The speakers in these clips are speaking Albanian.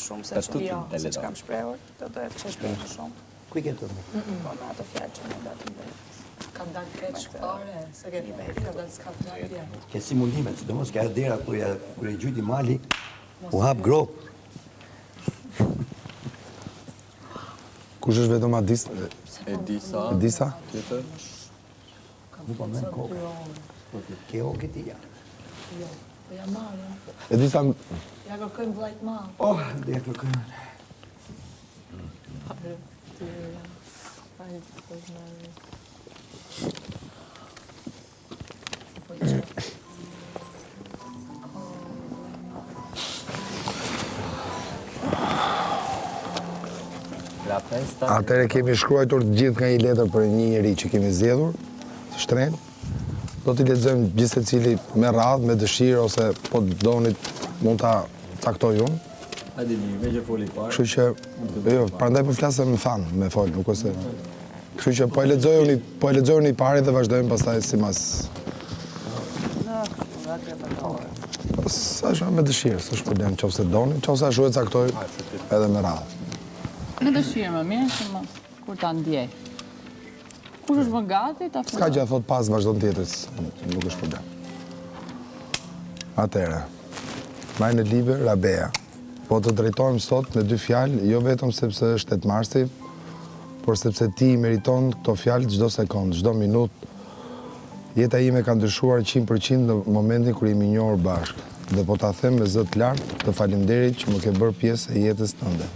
shumë se që kam shprehur, do të që shprehur më shumë. Ku i ke të më? Po me ato fjallë që më datë më Kam dalë keq fare, se ke dalë s'ka fjallë. Ke si mundimet, që do mos ka dera kur e gjyti mali, u hap grop. Kush është vetëm Adis? Edisa. Edisa? Tjetër. Nuk po men kokë. Ke okë ti ja. Jo, po ja marrë. Edisa... Ja kërkojmë vllajt ma. Oh, dhe kërkojmë. Atëre kemi shkruajtur gjithë nga një letër për një njeri që kemi zgjedhur, të shtrenjtë. Do t'i lexojmë gjithë secili me radhë, me dëshirë, ose po donit mund ta caktoj unë. Hajde një, me që foli parë. Kështu që, jo, prandaj po flasë me fan, me fol, nuk ose. Kështu që po e lexojuni parë dhe vazhdojmë pastaj simas. Sa është me dëshirë, s'është problem, nëse doni, nëse ashtu e caktoj edhe me radhë. Me dëshirë më mirë, që më kur ta ndjej. Kush është më gati, ta filloj. S'ka gjë thot pas vazhdon tjetrës, nuk është problem. Atëherë, Majnë Liber, Rabea. Po të drejtojmë sot me 2 fjalë, jo vetëm sepse është 8 marsi, por sepse ti i meriton këto fjalë çdo sekondë, çdo minutë. Jeta ime ka ndryshuar 100% në momentin kur jemi njohur bashkë. Dhe po ta them me zë të lartë, të faleminderit që më ke bërë pjesë e jetës tënde.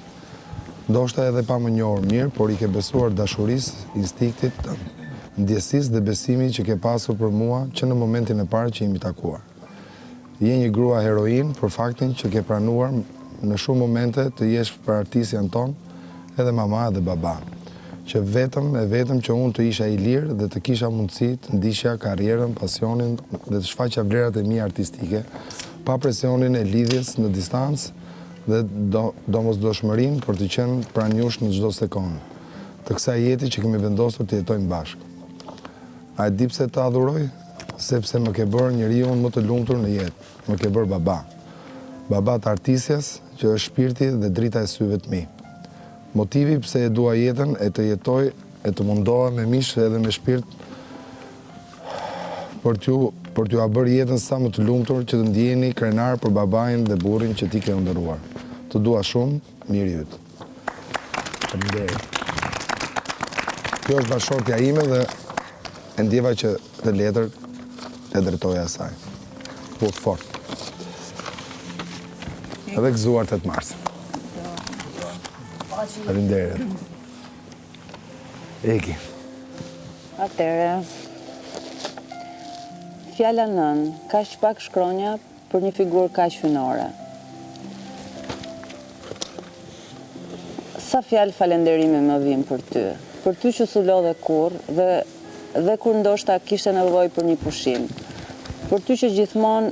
Ndoshta edhe pa më njohur mirë, por i ke besuar dashurisë, instiktit tënd, ndjesisë dhe besimit që ke pasur për mua që në momentin e parë që jemi takuar. Je një grua heroin për faktin që ke pranuar në shumë momente të jesh për artisjan ton, edhe mama edhe baba, që vetëm që unë të isha i lirë dhe të kisha mundësi të ndishja karrierën, pasionin dhe të shfaqja vlerat e mia artistike, pa presionin e lidhjes në distancë dhe domosdoshmërinë për të qenë pranë jush në çdo sekondë, të kësaj jeti që kemi vendosur të jetojmë bashkë. A e di pse të adhuroj? Sepse më ke bërë njeriu më të lumtur në jetë, më ke bërë baba. Baba të artisjes, që është shpirti dhe drita e syve të mi. Motivi pse e dua jetën e të jetoj, e të mundoha me mish edhe me shpirt për t'ju a bërë jetën sa më të lumtur që të ndjeni krenar për babain dhe burrin që ti ke ndëruar. Të dua shumë, mirë jytë. Faleminderit. Kjo është bashkëshortja ime dhe e ndjeva që të letër e drejtoja asaj. Po fort. Edhe gëzuar 8 mars. Faleminderit. Eki. Atëre, fjala nën, kaq pak shkronja për një figurë kaq fynore. Sa fjalë falenderimi më vijnë për ty që s'u lodhe kurrë dhe kur ndoshta kishe nevojë për një pushim. Për ty që gjithmonë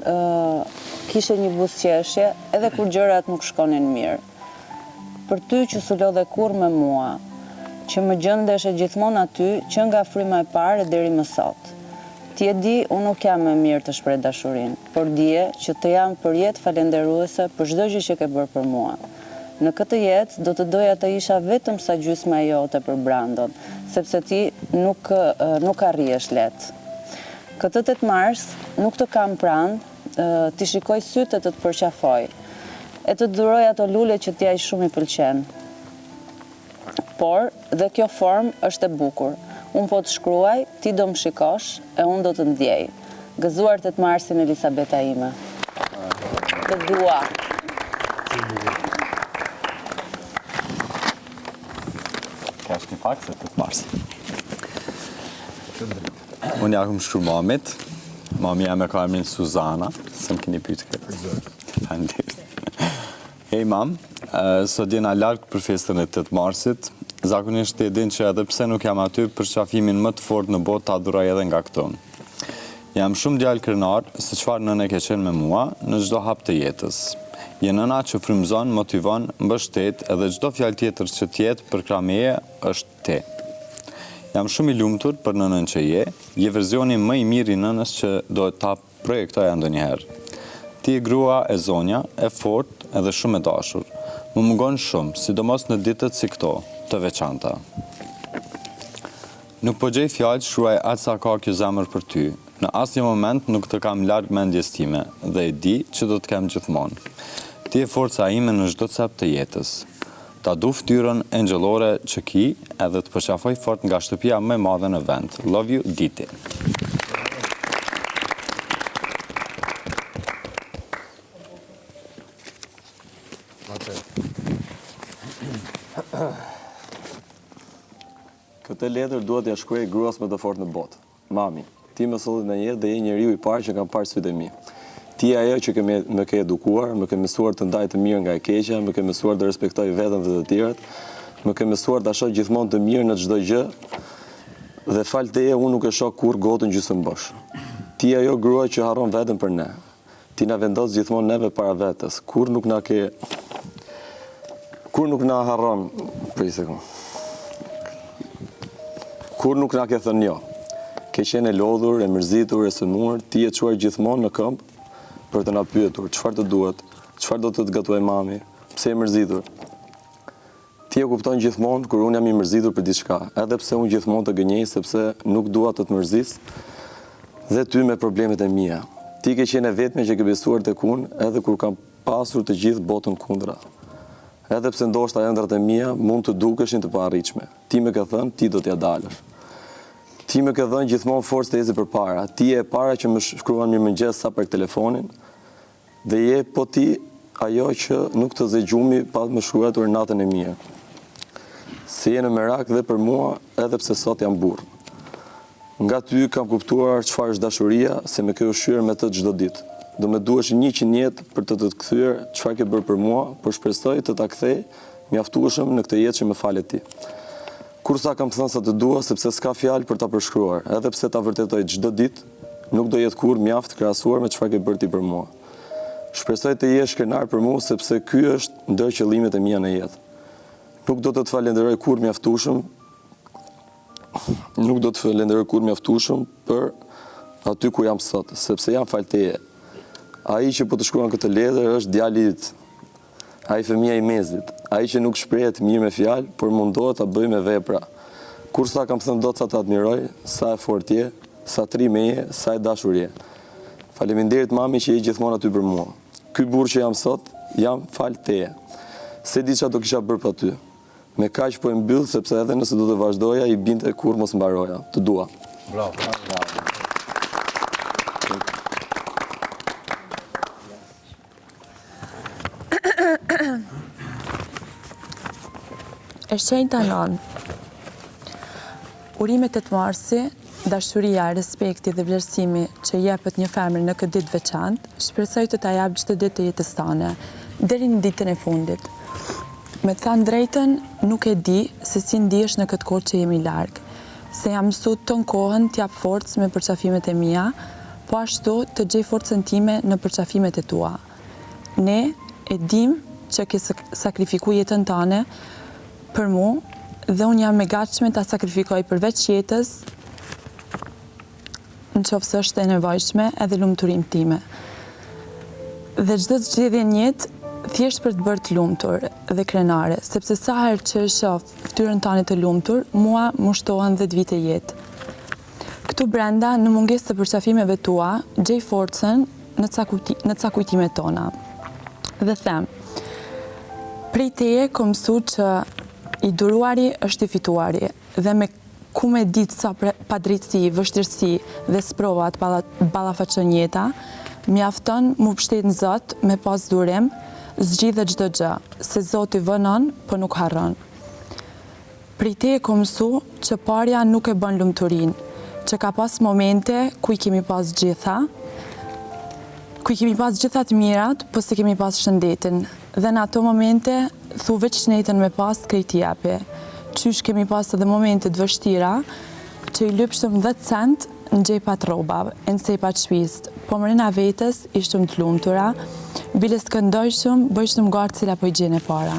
kishe një buzëqeshje edhe kur gjërat nuk shkonin mirë. Për ty që s'u lodhe kurrë me mua, që më gjendeshe gjithmonë aty që nga fryma e parë deri më sot. Ti e di, unë nuk jam më mirë të shpreh dashurinë, por dije që të jam përjetë falenderuese për çdo gjë që ke bërë për mua. Në këtë jetë do të doja të isha vetëm sa gjysma jote për Brandon, sepse ti nuk arrihesh lehtë. Këtë 8 mars nuk të kam pranë, ti shikoj sytë të përqafoj, e të duroj ato lule që t'ja i shumë i pëlqen. Por, dhe kjo formë është e bukur. Unë po të shkruaj, ti do më shikosh, e unë do të ndjej. Gëzuar 8 marsin Elisabeta ime. Të dua. Ka është një pak se 8 marsin. Unë jakëm shkru mamit. Mami jam e ka emrin Suzana, se më keni pytë këtë. Faleminderit. Hej mam, sot jena larg për festën e 8 marsit. Zakonisht e din që edhe pse nuk jam aty për qafimin më të fort në botë ta duroj edhe nga këto. Jam shumë djalë krenar se çfarë nëne ke qenë me mua në çdo hap të jetës. Je nëna që frymëzon, motivon, mbështet edhe çdo fjalë tjetër që t'jetë për krah meje është te. Jam shumë i lumtur për nënën që je verzioni më i mirë i nënës që do ta projektoja ndonjëherë. Ti je grua e zonja, e fortë edhe shumë e dashur. Më mungon shumë, sidomos në ditët si këto, të veçanta. Nuk po gjej fjalë shruaj atë sa ka kjo zemër për ty. Në asnjë moment nuk të kam larg mendjes time dhe e di që do të kem gjithmonë. Ti je forca ime në çdo cep të jetës. Ta du ftyrën engjëllore që ki edhe të përqafoj fort nga shtëpia më e madhe në vend. Love you, Diti. Këtë letër duhet ja shkruaj gruas më të fortë në botë. Mami, ti më solli në jetë dhe je njeriu i parë që kam parë sytë e mi. Ti ajo që më ke edukuar, më ke mësuar të ndaj të mirë nga e keqja, më ke mësuar të respektoj veten dhe të tjerët, më ke mësuar ta shoh gjithmonë të mirë në çdo gjë. Dhe fal teje unë nuk e shoh kurrë gotën gjysmëbosh. Ti ajo grua që harron veten për ne. Ti na vendos gjithmonë neve para vetes. Kur nuk na harron, prej sekond. Kur nuk na ke thënë jo. Ke qenë e lodhur, e mërzitur, e sënuar, ti e çuar gjithmonë në këmbë për të na pyetur çfarë të duhet, çfarë do të të gatuaj mami, pse e mërzitur. Ti e kupton gjithmonë kur unë jam i mërzitur për diçka, edhe pse unë gjithmonë të gënjej sepse nuk dua të të mërzis, dhe ty me problemet e mia. Ti ke qenë e vetme që ke besuar tek unë, edhe kur kam pasur të gjithë botën kundra. Edhe pse ndoshta ëndrat e mia mund të dukeshin të paarritshme. Ti më ke thënë, ti do t'ja dalësh. Ti më ke dhënë gjithmonë forcë të eci përpara. Ti je e para që më shkruan mirëmëngjes sa për telefonin, dhe je po ti ajo që nuk të zgjumi pa më shkruar natën e mirë. Se je në merak dhe për mua, edhe pse sot jam burr. Nga ty kam kuptuar çfarë është dashuria, se më ke ushqyer me të çdo ditë. Do më duhesh 100 jetë për të kthyer çfarë ke bërë për mua, por shpresoj të ta kthej mjaftueshëm në këtë jetë që më falet ti. Kur sa kam thënë sa të dua, sepse s'ka fjalë për ta përshkruar, edhe pse ta vërtetoj çdo ditë, nuk do jetë kurrë mjaft krahasuar me çfarë ke bërë ti për mua. Shpresoj të jesh krenar për mua, sepse ky është ndër qëllimet e mia në jetë. Nuk do të të falenderoj kurrë mjaftueshëm për aty ku jam sot, sepse jam fal teje. Ai që po të shkruan këtë letër është djali yt. Ai fëmia i mezit, ai që nuk shprehet mirë me fjalë, por mundohet ta bëj me vepra. Kur sa kam thënë dot sa të admiroj, sa e fortë je, sa trime je, sa e dashur je. Faleminderit mami që je gjithmonë aty për mua. Ky burr që jam sot, jam fal teje. Se di çfarë do kisha bërë për ty. Me kaq po e mbyll sepse edhe nëse do të vazhdoja i binte kur mos mbaroja. Të dua. Bravo. E shenjta nën. Urimet 8 marsi, dashuria, respekti dhe vlerësimi që jepet një femër në këtë ditë veçantë, shpresoj të ta jap çdo ditë të jetës tane, deri në ditën e fundit. Me të thënë drejtën, nuk e di se si ndihesh në këtë kohë që jemi larg, se jam mësuar ton kohën t'jap forcë me përqafimet e mia, po ashtu të gjej forcën time në përqafimet e tua. Ne e dim që ke sakrifikuar jetën tane për mu, dhe unë jam e gatshme ta sakrifikoj përveç jetës, në qoftë se është e nevojshme edhe lumturim time. Dhe çdo zgjedhje në jetë, thjesht për të bërë të lumtur dhe krenare, sepse sa herë që e shoh fytyrën tane të lumtur, mua më shtohen 10 vite jetë. Këtu brenda, në mungesë të përqafimeve tua, gjej forcën në ca kujtimet tona. Dhe them, prej teje kom mësu që i duruari është i fituari, dhe me ku me ditë sa padrejtësi, vështirësi dhe sprovat ballafaqon jeta, mjafton mu pështet në Zot me pas durim, zgjidhet çdo gjë, se Zoti vënon, po nuk harron. Prej teje kom mësu që parja nuk e bën lumturin, që ka pas momente ku i kemi pas gjitha, të mirat, po se kemi pas shëndetin, dhe në ato momente thu veç shëndetin me pas krejt japi. Qysh kemi pas edhe momente të vështira, që i lypshtëm 10 cent në gjepat robave, e në sepat shpist, po mërina vetës ishtëm të lumtura, bile s'këndojshëm, bëjshtëm garë cila po i gjene para.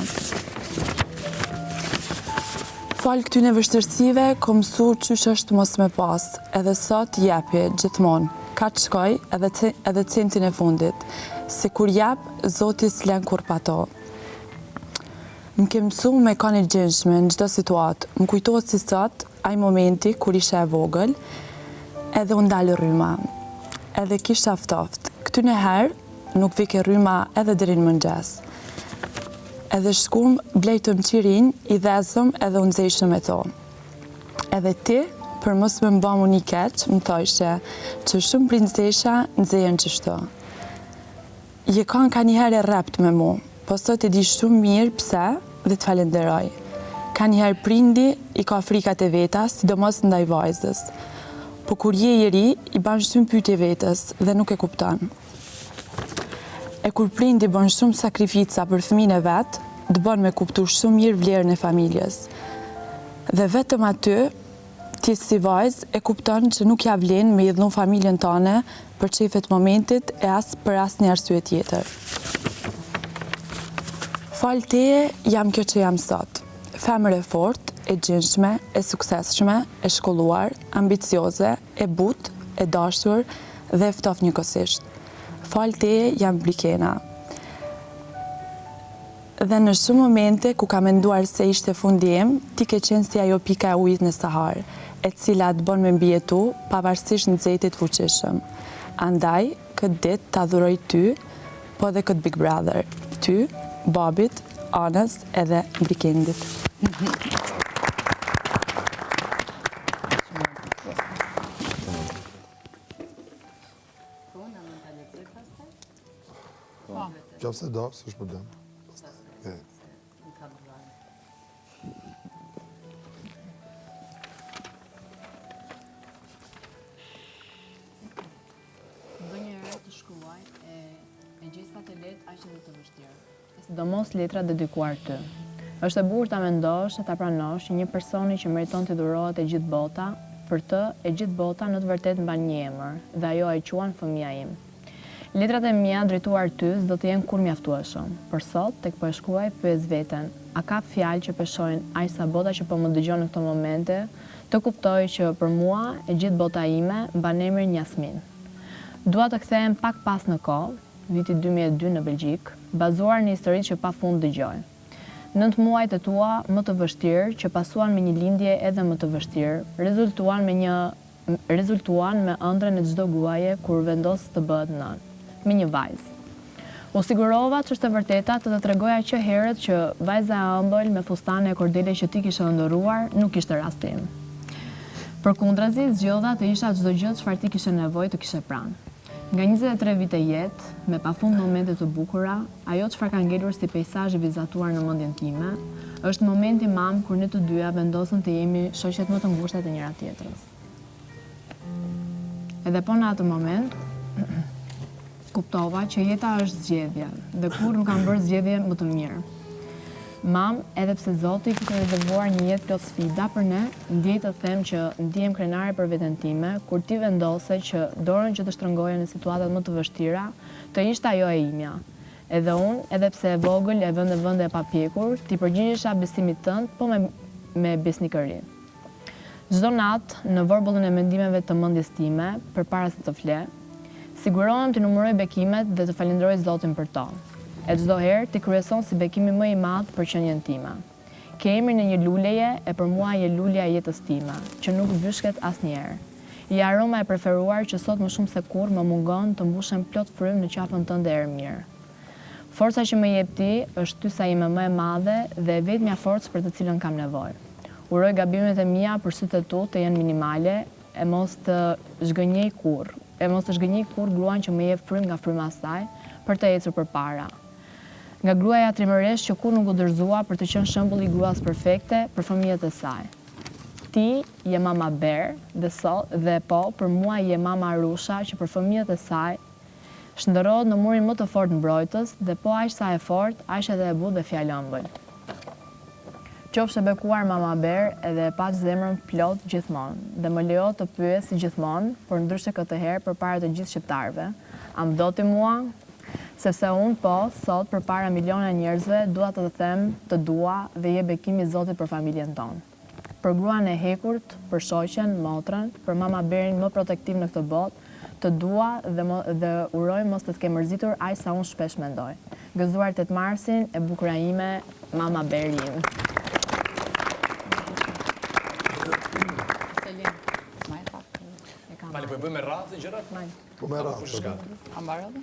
Fal këtyne vështërsive, kom mësu qysh është mos me pas, edhe sot jepi, gjithmonë, ka të shkoj edhe centin e fundit, se kur jep, Zoti s'len kur pato. Më ke mësu me kanë e gjendshme në çdo situatë. Më kujtohet si sot, ai momenti kur isha e vogël, edhe u ndalë rryma. Edhe kisha ftoft. Këtyne herë nuk vike rryma edhe deri në mëngjes. Edhe shkum blejtëm qirin, i dhezëm edhe unë zeshëm e to. Edhe ti, për mos me mba mu një keq, më thojshe që shumë princesha nëzejen qështu. Je kanë ka njëherë e rept me mu, po sot e di shumë mirë pse dhe të falenderoj. Ka njëherë prindi i ka frikat e veta, sidomos ndaj vajzës. Po kur je i ri, i ban shumë pyetje vetës dhe nuk e kupton. E kur prindi bën shumë sakrifica për fëmijën e vet, të bën me kuptu shumë mirë vlerën e familjes. Dhe vetëm aty, ti si vajzë e kupton që nuk ja vlen me i dhënë familjen tane për çefet momentit e as për asnjë arsye tjetër. Fal teje jam kjo që jam sot. Femër e fortë, e gjendshme, e suksesshme, e shkolluar, ambicioze, e butë, e dashur dhe e ftoft njëkohësisht. Fal teje jam Brikena. Dhe në shumë momente ku ka menduar se ishte fundi im, ti ke qenë si ajo pika e ujit në Sahar, e cila të bën me mbijetu pavarësisht nxehtit fuqishëm. Andaj, këtë ditë ta dhuroj ty, po dhe këtë Big Brother. Ty, babit, anës edhe Brikendit. Qofse do, s'është problem. Ndonjëherë të shkruaj e gjesa të lehtë aq edhe të vështirë. Sidomos letrat dedikuar ty. Është e bukur ta mendosh e ta pranosh që një personi që meriton të dhurohet e gjithë bota, për të e gjithë bota në të vërtetë mban një emër, dhe ajo ai quan fëmia im. Letrat e mia drejtuar ty s'do të jenë kur mjaftueshëm. Për sot, tek po e shkruaj, pyes veten, a ka fjalë që peshojnë aq sa bota që po më dëgjon në këto momente, të kuptoj që për mua e gjithë bota ime mban emrin Jasmin. Dua të kthehem pak pas në kohë, viti 2002 në Belgjik, bazuar në historitë që pafund dëgjoj. 9 muajt e tua më të vështirë, që pasuan me një lindje edhe më të vështirë, rezultuan me ëndrrën e çdo gruaje kur vendos të bëhet nën, me një vajzë. U sigurova që është e vërteta të tregoja që herët që vajza e ëmbël me fustane e kordele që ti kishe ndëruar nuk ishte rastim. Përkundrazi, zgjodha të isha çdo gjë çfarë ti kishe nevojë të kishe pranë. Nga 23 vite jetë, me pafund momente të bukura, ajo çfarë ka ngelur si peizazh i vizatuar në mendjen time, është momenti mam kur ne të dyja vendosëm të jemi shoqet më të ngushta të njëra tjetrës. Edhe po në atë moment, kuptova që jeta është zgjedhje, dhe kur nuk kam bërë zgjedhje më të mirë. Mam, edhe pse Zoti kishte rezervuar një jetë plot sfida për ne, ndjej të them që ndihem krenare për veten time, kur ti vendose që dorën që të shtrëngoje në situatat më të vështira, të ishte ajo e imja. Edhe unë, edhe pse e vogël e vende e papjekur, ti përgjigjesha besimit tënd, po me besnikëri. Çdo natë, në vorbullën e mendimeve të mendjes time, përpara se të fle, sigurohem të numëroj bekimet dhe të falenderoj Zotin për to. E çdo herë ti kryeson si bekimi më i madh për qenien time. Ke emrin e një luleje e për mua je lulja e jetës time, që nuk vyshket asnjëherë. Je aroma e preferuar që sot më shumë se kurrë më mungon të mbushem plot frym në qafën tënde e mirë. Forca që më jep ti është tysa ime më e madhe dhe e vetmja forcë për të cilën kam nevojë. Uroj gabimet e mia për sytë e tu të jenë minimale, e mos të zgënjej kurrë gruan që më jep frym nga fryma e saj për të ecur përpara. Nga gruaja trimëresh që kur nuk u dorëzua për të qenë shembull i gruas perfekte për fëmijët e saj. Ti je mama Ber dhe po për mua je mama Arusha që për fëmijët e saj shndërrohet në murin më të fortë mbrojtës dhe po aq sa e fortë, aq edhe e butë dhe fjalë ëmbël. Qofshe bekuar mama Ber edhe e paç zemrën plot gjithmonë dhe më lejo të pyes si gjithmonë, por ndryshe këtë herë përpara të gjithë shqiptarëve, a më do ti mua? Sepse unë po, sot, përpara miliona njerëzve, dua të them të dua dhe je bekimi i Zotit për familjen tonë. Për gruan e hekurt, për shoqen, motrën, për mama Berin më protektiv në këtë botë, Të dua dhe uroj mos të ke mërzitur aq sa unë shpesh mendoj. Gëzuar 8 marsin e bukura ime, mama Berim. Mali, po i bëjmë radhë gjërat? Po me radhë. A mbarë edhe?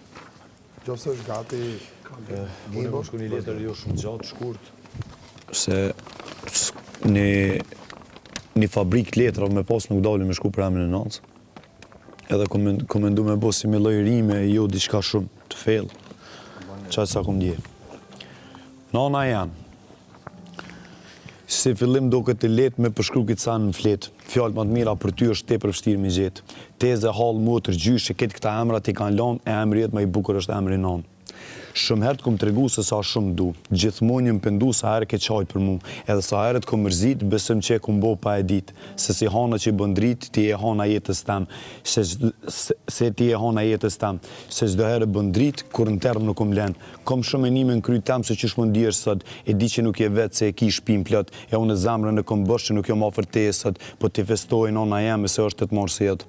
Qofse është gati, Unë më shku një letër jo shumë gjatë, shkurt. Se një fabrik letra me pas nuk dali me shku për emrin e nancë. Edhe komendu me bo si me lojrime, jo diçka shumë të fellë. Qaj sa kom dje. Nana jam. Si fillim do këtë letë me përshkru këtë sa në fletë. Fjallë më të mira për ty është te për vështirë me gjetë. Teze, halë, motër, gjyshë, këtë këta emrat i kanë lanë, e emri jetë më i bukur është emri nanë. Shumë herët kom të regu se sa shumë du. Gjithmonë një më pendu sa herë ke qaj për mu. Edhe sa herët kom mërzit, besëm që e kom bo pa e dit. Se si hana që i bën drit, ti e hana jetës tem. Se ti e hana jetës tem. Se çdo herë bën drit, kur në term nuk kom len. Kom shumë menime në kry tem se që shmon dirë sot. E di që nuk je vetë se e ki shpim plot. E unë zemrën e kom bësh që nuk jo ma për te sot. Po ti festoj nona jeme se është të të marë se jetë.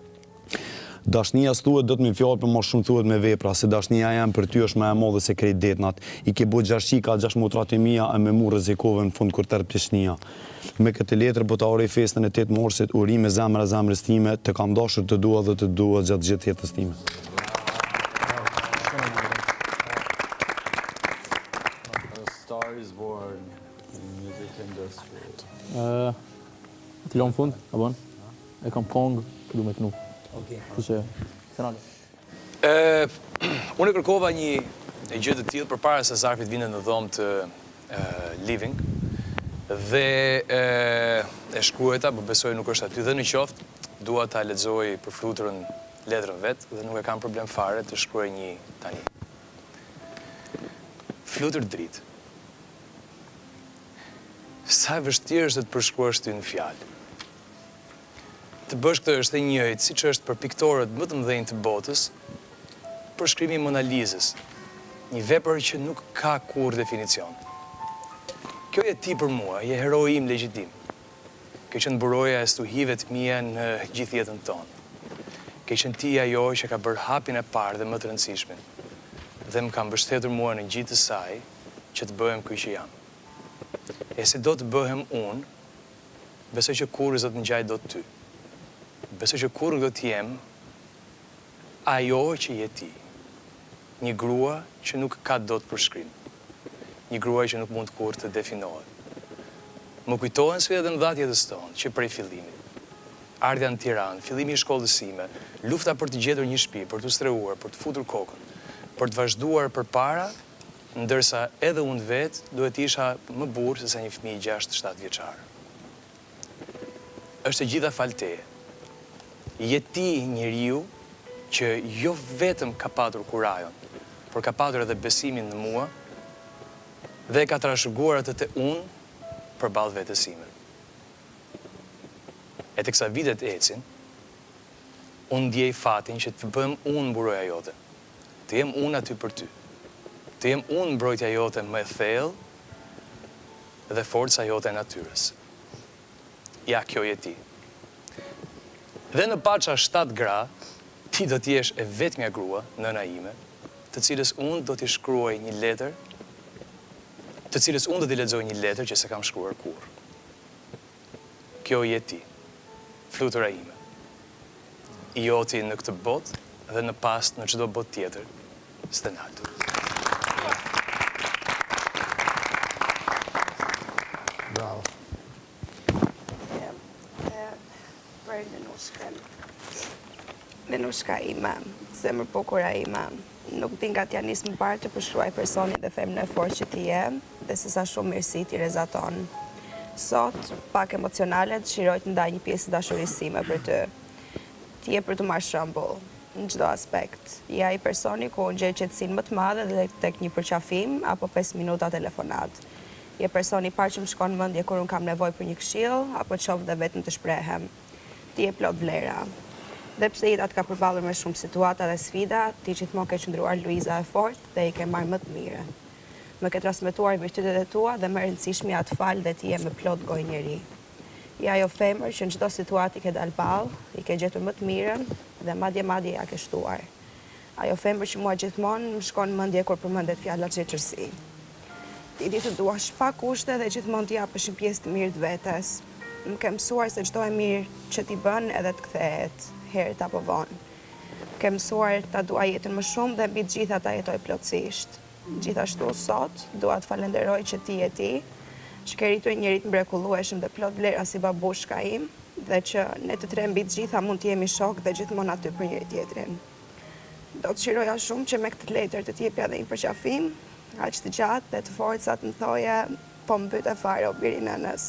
Dashnia s'thuhet do të më fjalë, për më shumë thuhet me vepra, se dashnia jam për ty është më e madhe se krejt detnat. I ke bo 6 qika, 6 motrat e mia, e me mu rrezikove në fund kur tërë pjeshnia. Me këtë letër po ta uroj festën e 8 marsit, urime zemra zemrës time, të kam dashur të dua dhe të dua gjatë gjithë jetës time. Star is born in music industry. Të lëmë fund, a bon? E kam kongë, këdu me kënu. Unë e kërkova një gjë të tillë përpara se Zarfit vinte në dhomë të Living dhe e shkruajta, po besoj nuk është aty dhe në qoftë, dua ta lexoj për fluturën letrën vet dhe nuk e kam problem fare të shkruaj një tani. Flutur dritë. Sa e vështirë është të përshkruash ty në fjalë. Të bësh këtë është e njëjtë, siç është për piktorët më të mëdhenj të botës, për shkrimi Mona Lisës, një vepër që nuk ka kur definicion. Kjo je ti për mua, je heroi im legjitim. Ke qenë buroja e stuhive të mia në gjithë jetën tonë. Ke qenë ti ajo që ka bërë hapin e parë dhe më të rëndësishmin, dhe më ka mbështetur mua në gjithë të saj që të bëhem ky që jam. E se do të bëhem unë, besoj që kur zot ngjaj do ty. Besoj që kur do t'jem ajo që je ti. Një grua që nuk ka dot përshkrim. Një grua që nuk mund kur të definohet. Më kujtohen sfidat e mëdha të jetës tonë, që prej fillimit. Ardha në Tiranë, fillimi i shkollës sime, lufta për të gjetur një shtëpi, për të streuar, për të futur kokën, për të vazhduar përpara, ndërsa edhe unë vetë duhet isha më burr se sa një fëmijë 6-7 vjeçar. Është e gjitha fal teje. Je ti njeriu që jo vetëm ka patur kurajon, por ka patur edhe besimin në mua dhe ka trashëguar atë të unë përballë vetes sime. E teksa vitet ecin, unë ndjej fatin që të bëhem unë mburoja jote. Të jem unë aty për ty. Të jem unë mbrojtja jote më e thellë dhe forca jote e natyrës. Ja, kjo je ti. Dhe në paça 7 gra, ti do t'jesh e vetmja grua, nëna ime, të cilës unë do t'i shkruaj një letër, të cilës unë do t'i lexoj një letër që se kam shkruar kur. Kjo je ti, flutura ime. I joti në këtë botë dhe në past në çdo botë tjetër, Stenaldo. Bravo. Venushka ime, zemër bukura ime, nuk din nga t'ja nisë më parë të përshkruaj personin dhe femën e fortë që ti je, dhe se sa shumë mirësi ti rezaton. Sot, pak emocionale, dëshiroj të ndaj një pjesë dashurisime për ty. Ti je për të marrë shembull në çdo aspekt. Je ai personi ku unë gjej qetësinë më të madhe dhe tek një përqafim apo 5 minuta telefonat. Je personi i parë që më shkon në mendje kur unë kam nevojë për një këshill apo qof dhe vetëm të shprehem. Ti je plot vlera. Dhe pse jeta të ka përballur me shumë situata dhe sfida, ti gjithmonë ke qëndruar Luiza e fortë dhe i ke marrë më të mire. Më ke transmetuar virtytet e tua dhe më rëndësishmja të fal dhe ti je me plot gojë njeri. Je ajo femër që në çdo situatë i ke dalë ballë, i ke gjetur më të mirën dhe madje ja ke shtuar. Ajo femër që mua gjithmonë më shkon në mendje kur përmendet fjala xheçërsi. Ti di të duash pa kushte dhe gjithmonë të japësh një pjesë të mirë të vetes. Më ke mësuar se çdo e mirë që ti bën edhe të kthehet, herët apo vonë. Ke mësuar ta dua jetën më shumë dhe mbi të gjitha ta jetoj plotësisht. Gjithashtu sot dua të falenderoj që ti je ti, që ke rritur njëri të mrekullueshëm dhe plot vlera si babushka im, dhe që ne të tre mbi të gjitha mund të jemi shok dhe gjithmonë aty për njëri tjetrin. Do të shiroja shumë që me këtë letër të t'jepja dhe një përqafim, aq të gjatë dhe të forcat më thoje, po më byte fare o biri nënës.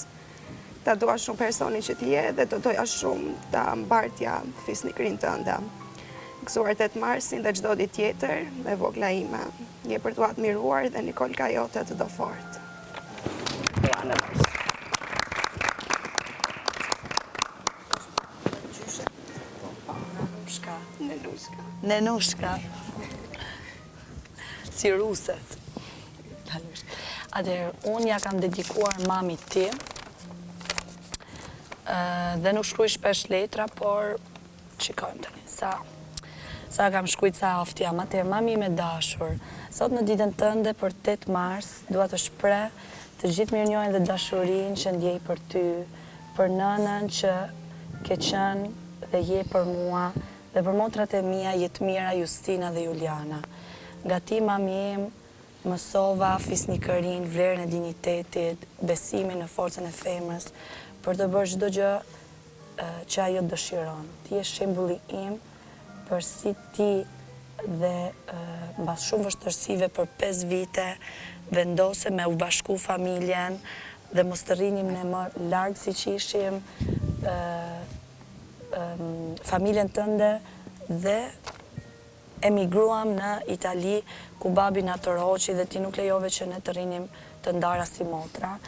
Ta dua shumë personi që ti je dhe do doja shumë ta mbartja fisnikërinë tënde. Gëzuar 8 Marsin dhe çdo ditë tjetër me vogla ime. Je për t'u admiruar dhe Nikolka jote të do fort. Nenushka. Si ruset. Atëherë, unë ja kam dedikuar mamit ti, dhe nuk shkruaj shpesh letra, por shikojmë tani, sa kam shkruajt sa aftë jam. Atëherë, mami me dashur, sot në ditën tënde për 8 Mars, dua të shpreh të gjithë mirënjohjen dhe dashurinë që ndjej për ty, për nënën që ke qenë dhe je për mua, dhe për motrat e mia, Jetmira, Justina dhe Juliana. Nga ti, mami im, mësova fisnikërinë, vlerën e dinjitetit, besimin në forcën e femrës, për të bërë çdo gjë që ajo dëshiron. Ti je shembulli im për si ti dhe mbas shumë vështërsive për 5 vite vendose me u bashku familjen dhe mos të rrinim ne më larg si që ishim familjen tënde dhe emigruam në Itali ku babi na toroqi dhe ti nuk lejove që ne të rrinim të ndara si motra.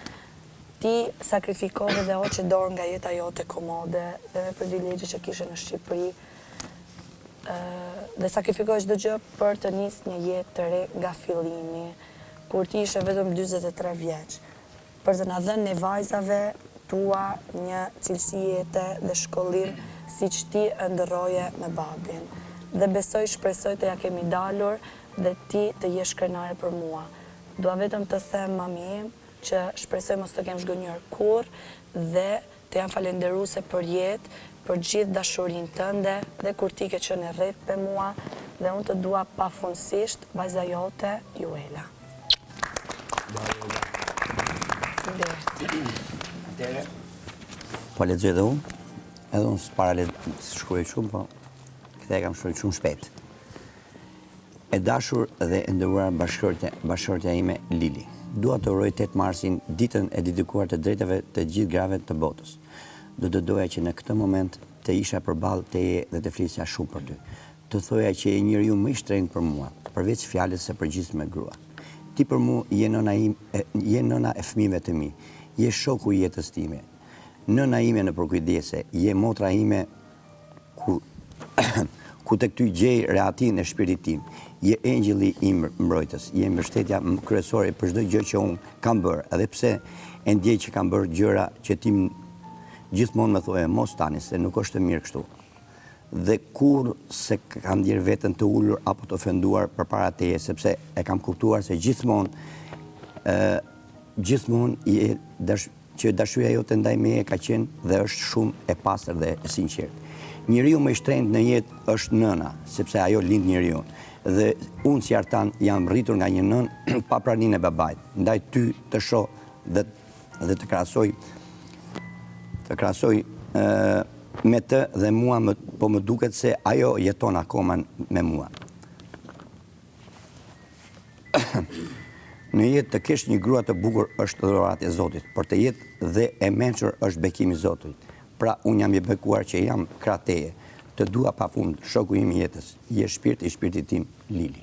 Ti sakrifikove dhe hoqe dorë nga jeta jote komode dhe me privilegje që kishe në Shqipëri dhe sakrifikove çdo gjë për të nisë një jetë të re nga fillimi, kur ti ishe vetëm 43 vjeç, për të na dhënë ne vajzave tua një cilësi jete dhe shkollim siç ti ndërroje me babin. Dhe besoj, shpresoj të ja kemi dalur dhe ti të jesh krenare për mua. Dua vetëm të them mami im që shpresoj mos të kem zgënjur kurrë dhe të jam falenderuese për jetë, për gjithë dashurinë tënde dhe kur ti ke qenë rreth me mua dhe unë të dua pafundësisht vajza jote, Juela. Po lexoj edhe unë, s'para shkruaj shumë, po këtë e kam shkruaj shumë shpejt. E dashur dhe e nderuar bashkëshortja ime Lili. Dua të uroj 8 Marsin, ditën e dedikuar të drejtave të gjithë grave të botës. Do të doja që në këtë moment të isha përballë teje dhe të flisja shumë për ty. Të thoja që je njeriu më i shtrenjtë për mua, përveç fjalës së përgjithshme grua. Ti për mua je nëna e fëmijëve të mi, je shoku i jetës time. Nëna ime në përkujdese, je motra ime ku tek ty gjej rehatin e shpirtit tim. Je engjëlli im mbrojtës, je mbështetja kryesore për çdo gjë që unë kam bërë, edhe pse e ndjej që kam bërë gjëra që ti gjithmonë më thoje mos tani se nuk është e mirë kështu. Dhe kur se kam ndjerë veten të ulur apo të ofenduar përpara teje, sepse e kam kuptuar se gjithmonë që dashuria jote ndaj meje ka qenë dhe është shumë e pastër dhe e sinqertë. Njeriu më i shtrenjtë në jetë është nëna, sepse ajo lind njeriu. Dhe unë si Artan jam rritur nga një nën pa praninë e babait. Ndaj ty të shoh dhe të krahasoj me të dhe mua po më duket se ajo jeton akoma me mua. Në jetë të kesh një grua të bukur është dhuratë e Zotit, por të jetë dhe e mençur është bekimi i Zotit. Pra unë jam i bekuar që jam krah teje. Të dua pafund, shoku im i jetës. Je shpirt i shpirtit tim, Lili.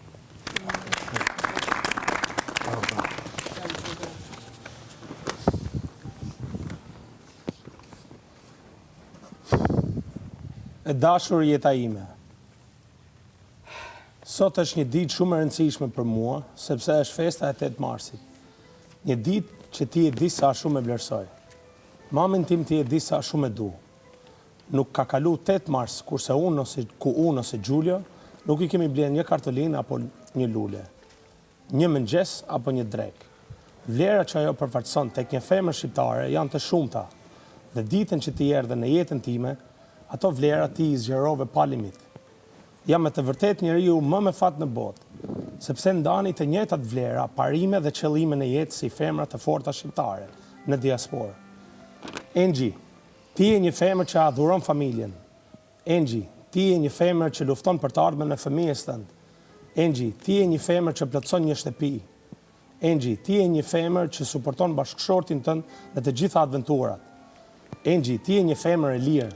E dashur jeta ime. Sot është një ditë shumë e rëndësishme për mua, sepse është festa e 8 Marsit. Një ditë që ti e di sa shumë e vlerësoj. Mamin tim ti e di sa shumë e du. Nuk ka kalu 8 mars, kurse unë ose Gjulio, nuk i kemi blen një kartolinë apo një lule, një mëngjes apo një drek. Vlera që ajo përfaqëson tek një femër shqiptare janë të shumta, dhe ditën që ti erdhe në jetën time, ato vlera ti i zgjerove pa limit. Jam me të vërtet njeriu më me fat në botë, sepse ndani të njëjtat vlera, parime dhe qëllime në jetë si femra të forta shqiptare në diasporë. Engji, ti e një femër që adhuron familjen. Engji, ti e një femër që lufton për të ardhmen e fëmijës tënd. Engji, ti e një femër që plotson një shtëpi. Engji, ti e një femër që suporton bashkëshortin tënd në të gjitha aventurat. Engji, ti e një femër e lirë.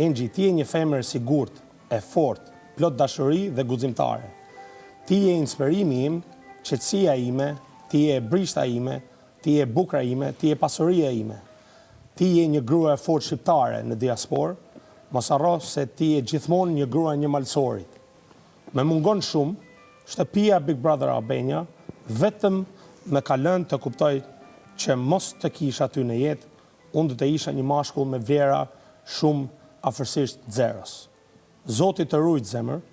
Engji, ti e një femër e sigurt, e fortë, plot dashuri dhe guximtare. Ti e inspirimi im, qetësia ime, ti e brishta ime, ti e bukra ime, ti e pasuria ime. Ti je një grua e fortë shqiptare në diasporë, mos harro se ti je gjithmonë një grua një malsorit. Me mungon shumë, shtëpia Big Brother Albania vetëm me ka lënë të kuptoj që mos të kisha ty në jetë, unë do të isha një mashkull me vlera shumë afërsisht zeros. Zoti të rujt zemër,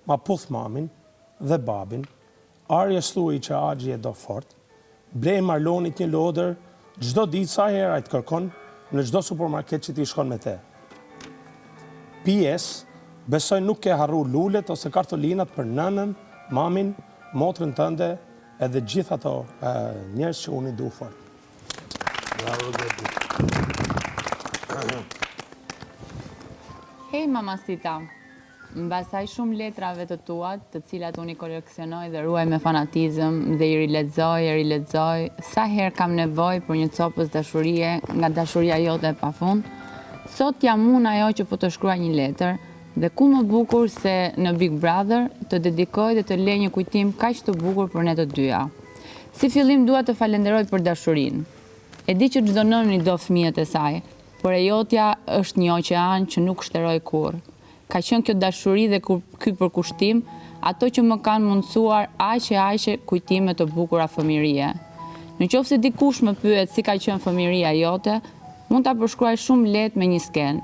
ma puth mamin dhe babin, Arje Slui që agji e do fort, blej Marlonit një lodër, çdo ditë sa herë ai të kërkon në çdo supermarket që ti shkon me te. PS, besoj nuk ke harru lulet ose kartolinat për nënën, mamin, motrën tënde, edhe gjithë ato njerëz që unë i du fort. Bravo, Geti. Hej, mamasita. Mbasaj shumë letrave të tuat, të cilat unë i koleksionoj dhe ruaj me fanatizëm dhe i rilexoj, sa herë kam nevojë për një copës dashurie nga dashuria jote pa fund, sot jam unë ajo që po të shkruaj një letër, dhe ku më bukur se në Big Brother të dedikoj dhe të lej një kujtim kaq të bukur për ne të dyja. Si fillim dua të falenderoj për dashurinë. E di që çdo nën i do fëmijët e saj, por e jotja është një oqean që nuk shteroj kurrë. Ka qenë kjo dashuri dhe ky përkushtim, ato që më kanë mundësuar aqe kujtime të bukura fëmirie. Në qoftë se dikush më pyet si ka qenë fëmiria jote, mund ta përshkruaj shumë lehtë me një skenë.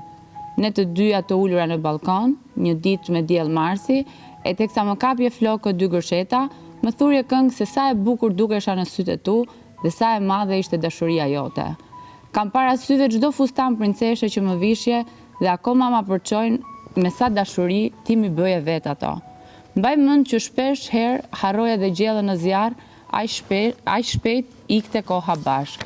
Ne të dyja të ulura në balkon, një ditë me diell marsi, e teksa më kapje flokët dy gërsheta, më thurje këngë se sa e bukur dukesha në sytë e tu dhe sa e madhe ishte dashuria jote. Kam para syve çdo fustan princeshe që më vishje dhe akoma ma përçojnë me sa dashuri ti mi bëje vetë ato. Mbaj mend që shpesh herë harroja dhe gjella në zjarr, aq shpejt ikte koha bashk.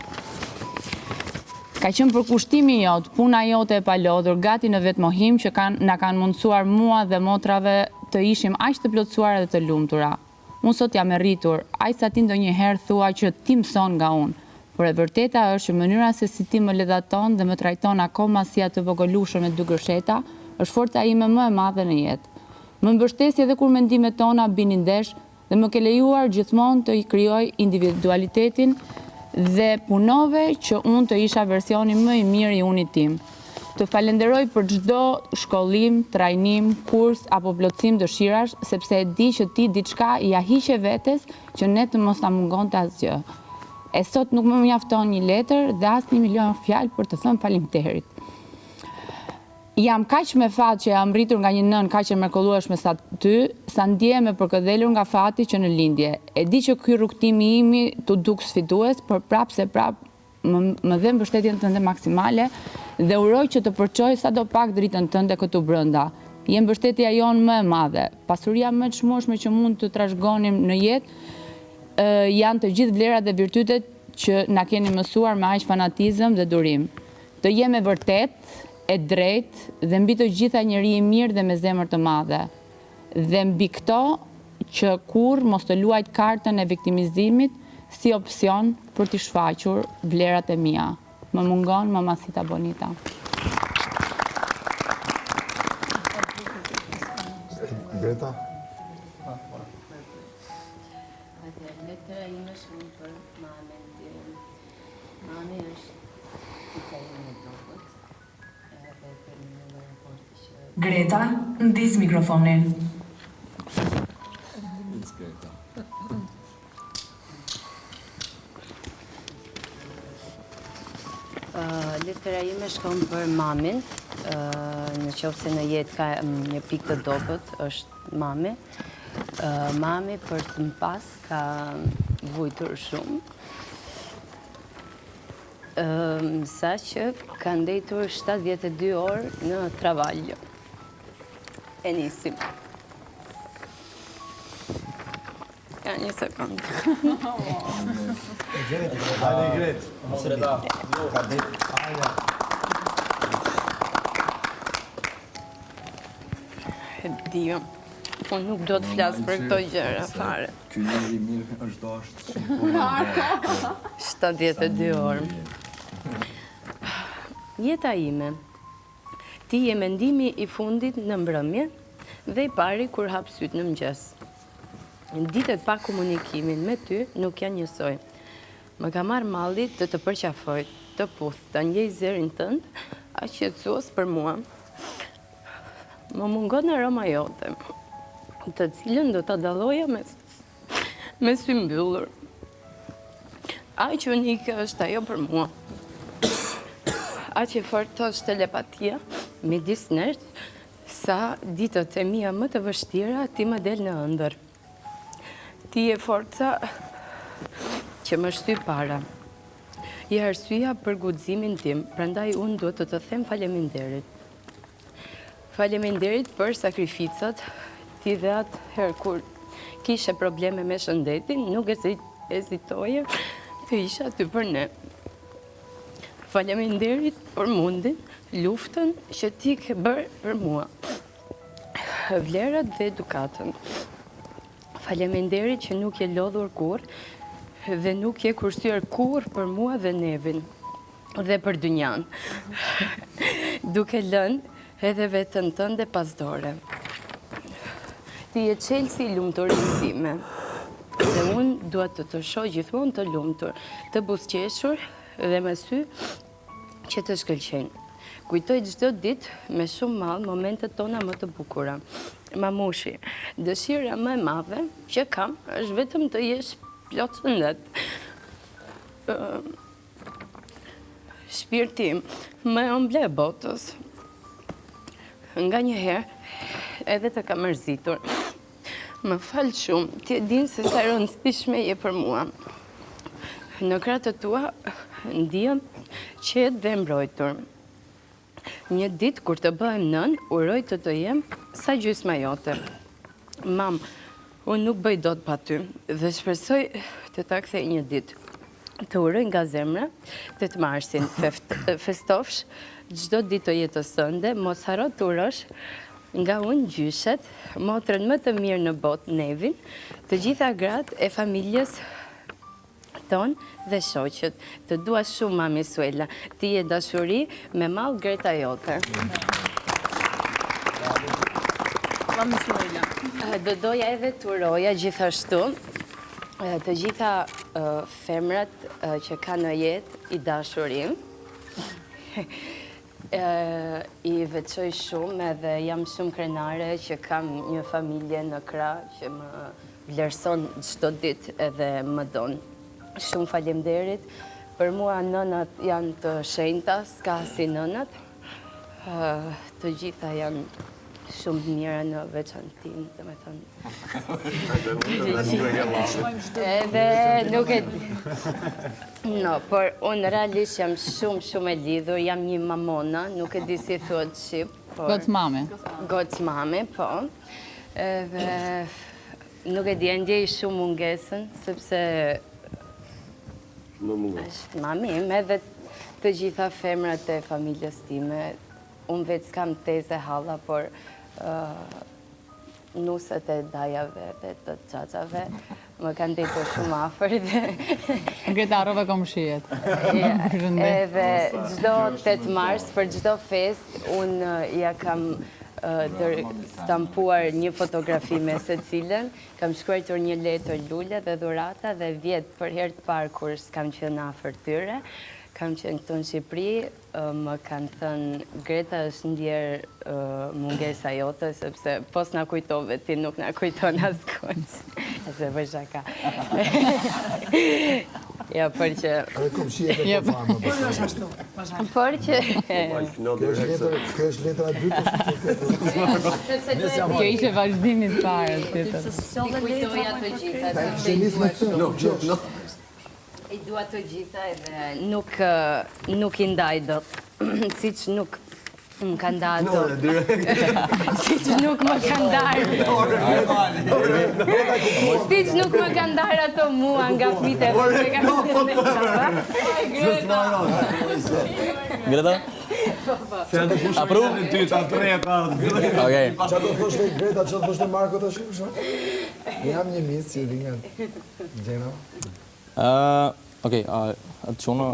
Ka qenë përkushtimi jot, puna jote e palodhur, gati në vetmohim që na kanë mundësuar mua dhe motrave të ishim aq të plotësuara dhe të lumtura. Unë sot jam e rritur, aq sa ti ndonjëherë thua që ti mëson nga unë, por e vërteta është që mënyra se si ti më ledhaton dhe më trajton akoma si atë vogëlushën me dy gërsheta, është forca ime më e madhe në jetë. Më mbështesi edhe kur mendimet tona binin ndesh dhe më ke lejuar gjithmonë të i krijoj individualitetin dhe punove që unë të isha versioni më i mirë i unit tim. Të falenderoj për çdo shkollim, trajnim, kurs apo plotësim dëshirash, sepse e di që ti diçka ja hiqe vetes që ne të mos na mungonte asgjë. E sot nuk më mjafton një letër dhe as 1 milion fjalë për të thënë faleminderit. Jam kaq me fat që jam rritur nga një nën kaq e mrekullueshme sa ty, sa ndjehem e përkëdhelur nga fati që në lindje. E di që ky rrugtimi imi të duk sfidues, por prap më dhe mbështetjen tënde maksimale dhe uroj që të përçoj sadopak dritën tënde këtu brenda. Je mbështetja jonë më e madhe. Pasuria më e çmueshme që mund të trashëgonim në jetë janë të gjithë vlerat dhe virtytet që na keni mësuar me aq fanatizëm dhe durim. Të jem e vërtet, e drejtë dhe mbi të gjitha njeri i mirë dhe me zemër të madhe. Dhe mbi këto që kur mos të luajt kartën e viktimizimit si opsion për t'i shfaqur vlerat e mia. Më mungon mamasita bonita. Greta? Letra ime shumë për mamen tim. Mami është pika ime tokët. Greta, ndiz mikrofonin. Letëra ime shkon për mamin, në qoftë se në jetë ka një pikë të dobët, është mami. Mami për të më pas ka vujtur shumë, sa që ka ndejtur 72 orë në travagljo. E nisim. Ka një sekundë. Hajde i Gret. Dio, unë nuk do të flasë për këto gjëra fare. Ky njëri mirë është dashur. 72 orë. Jeta ime. Ti je mendimi i fundit në mbrëmje dhe i pari kur hap syt në mëngjes. Ditët pa komunikimin me ty nuk janë njësoj. Më ka marrë malli të të përqafoj, të puth, të ngjej zërin tënd, aq qetësues për mua. Më mungon aroma jote, të cilën do ta dalloja me sy mbyllur. Aq unike është ajo për mua. Aq e fortë është telepatia midis nesh, sa ditët e mia më të vështira ti më del në ëndër. Ti je forca që më shtyp para. Je arsyeja për guximin tim, prandaj unë duhet të të them faleminderit. Faleminderit për sakrificat ti dhe atëherë kur kishe probleme me shëndetin, nuk ezitoje të isha aty për ne. Faleminderit për mundin, luftën që ti ke bërë për mua. Vlerat dhe edukatën. Faleminderit që nuk je lodhur kur dhe nuk je kursyer kur për mua dhe Nevin dhe për dynjan. Duke lënë edhe vetën tënde pasdore. Ti je çelësi i lumturisë time. Dhe unë duhet të shoh gjithmonë të lumtur, të buzëqeshur dhe me sy që të shkëlqejnë. Kujtoj çdo ditë me shumë mall momentet tona më të bukura. Mamushi, dëshira më e madhe që kam është vetëm të jesh plot shëndet. Shpirti më ëmbël e botës. Nga një herë edhe të kam mërzitur. Më fal shumë, ti e din se sa rëndësishme je për mua. Në krahët tua ndihem qetë dhe mbrojtur. Një ditë kur të bëhem nën, uroj të jem sa gjysma jote. Mam, unë nuk bëj dot pa ty dhe shpresoj të ta kthej një ditë. Të uroj nga zemra, të marsin, festofsh çdo ditë të jetës tënde, mos harro të urosh nga unë gjyshet, motrën më të mirë në botë, Nevin, të gjitha gratë e familjes ton dhe shoqët. Të dua shumë, mami Suela. Ti je dashuri me mall Greta jote. Mami Suela. Do doja edhe të uroja gjithashtu të gjitha femrat që kanë në jetë i dashurim. I veçoj shumë edhe jam shumë krenare që kam një familje në krah që më vlerëson çdo ditë edhe më don. Shumë faleminderit. Për mua nënat janë të shenjta, s'ka si nënat. Të gjitha janë shumë të mira në veçanti, domethënë. Edhe nuk e di. No, por unë realisht jam shumë e lidhur, jam një mamona, nuk e di si thuhet shqip. Gocmame. Gocmame, po. Edhe nuk e di, ndjej shumë mungesën, sepse është mamim, edhe të gjitha femrat e familjes time. Unë vetë s'kam teze halla, por nuset e dajave dhe të çaçave më kanë dhënë shumë afër dhe Greta harrove komshijet. Edhe çdo 8 mars për çdo fest unë ja kam stampuar një fotografi me secilën, kam shkruar një letër lule dhe dhurata dhe vjet për herë të parë kur s'kam qenë afër tyre. Kam qenë këtu në Shqipëri, më kanë thënë Greta është ndjerë mungesa jote, sepse pos na kujtove, ti nuk na kujton askush. E se bëj shaka. Ja, për që... Kom shihet e po farmë. Për që... Kjo është letra e dytë. Kjo ishe vazhdimit parë. Ti kujtoja të gjitha. I dua të gjitha edhe nuk i ndaj dot. Siç nuk më ka ndarë dot. Siç nuk më ka ndarë. Siç nuk më ka ndarë ato mua nga fmit e Greta? Apru? Okej. Qa do thoshte Greta, qa do thoshte Marko të shkësha? Jam një misë që ringa Gjena. Okej, atë qonë...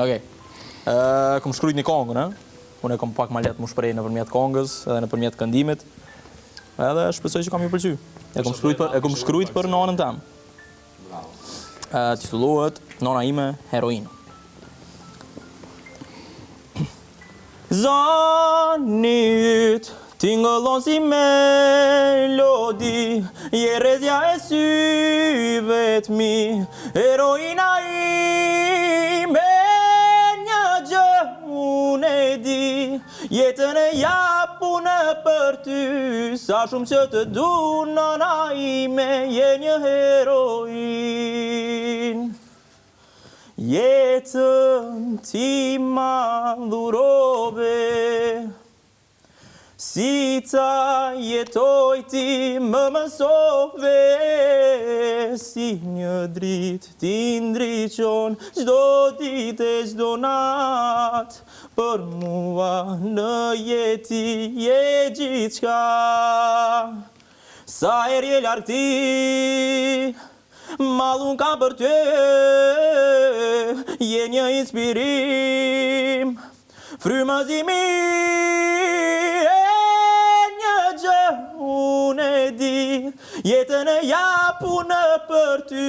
Okej. Kom shkrujt një kongën, unë e kom pak ma letë më shprej në përmjet kongës edhe në përmjet këndimit, edhe shpesoj që kam ju përqy. E kom shkrujt për nonën tem. Titullohet Nona ime heroinë. Zani yt, tingëllon si melodi, jerezja e syve t'mi, heroina ime, një gjë unë e di, jetën e japu në për ty, sa shumë që të du nona ime, je një heroin. Jetën ti ma dhurove, si ta jetoj ti më mësove, si një dritë ti ndriqon, gjdo ditë e gjdo natë, për mua në jeti je gjithçka. Sa herë je larg ti, mallun kam për ty, je një inspirim, frymëzimi e një gjë unë e di, jetën e japu në për ty,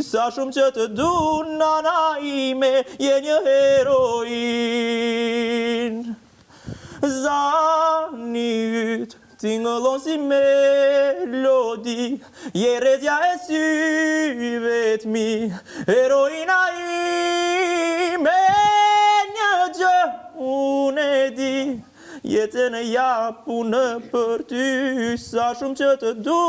sa shumë që të du nana ime, je një heroin. Zani yt, tingëllon si melodi, jerezja e syve t'mi, heroina ime, një gjë unë e di, jetën e japu në për ty, sa shumë që të du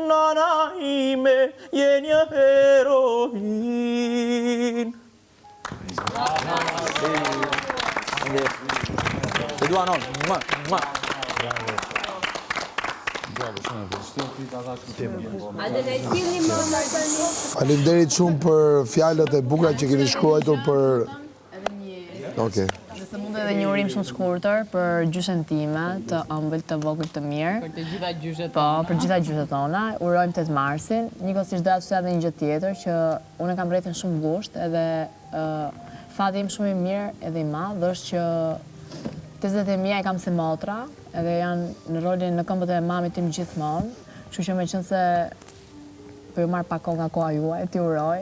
nana ime, je një heroin. Të dua non, Faleminderit shumë për fjalët e bukura që keni shkruar për... Okej. Nëse mund edhe një urim shumë shkurtër për gjyshen time, të ëmbël, të vogël, të mirë. Për të gjitha gjyshet Po, për gjitha gjyshet tona. Urojmë 8 marsin. Njëkohësisht doja të thoya edhe një gjë tjetër që unë kam rretën shumë ngushtë edhe fati im shumë i mirë edhe i madh është që tezet e mia I kam si motra, edhe janë në rolin në këmbët e mamit tim gjithmonë, kështu që meqense po ju marr pak kohë nga koha juaj, ti uroj,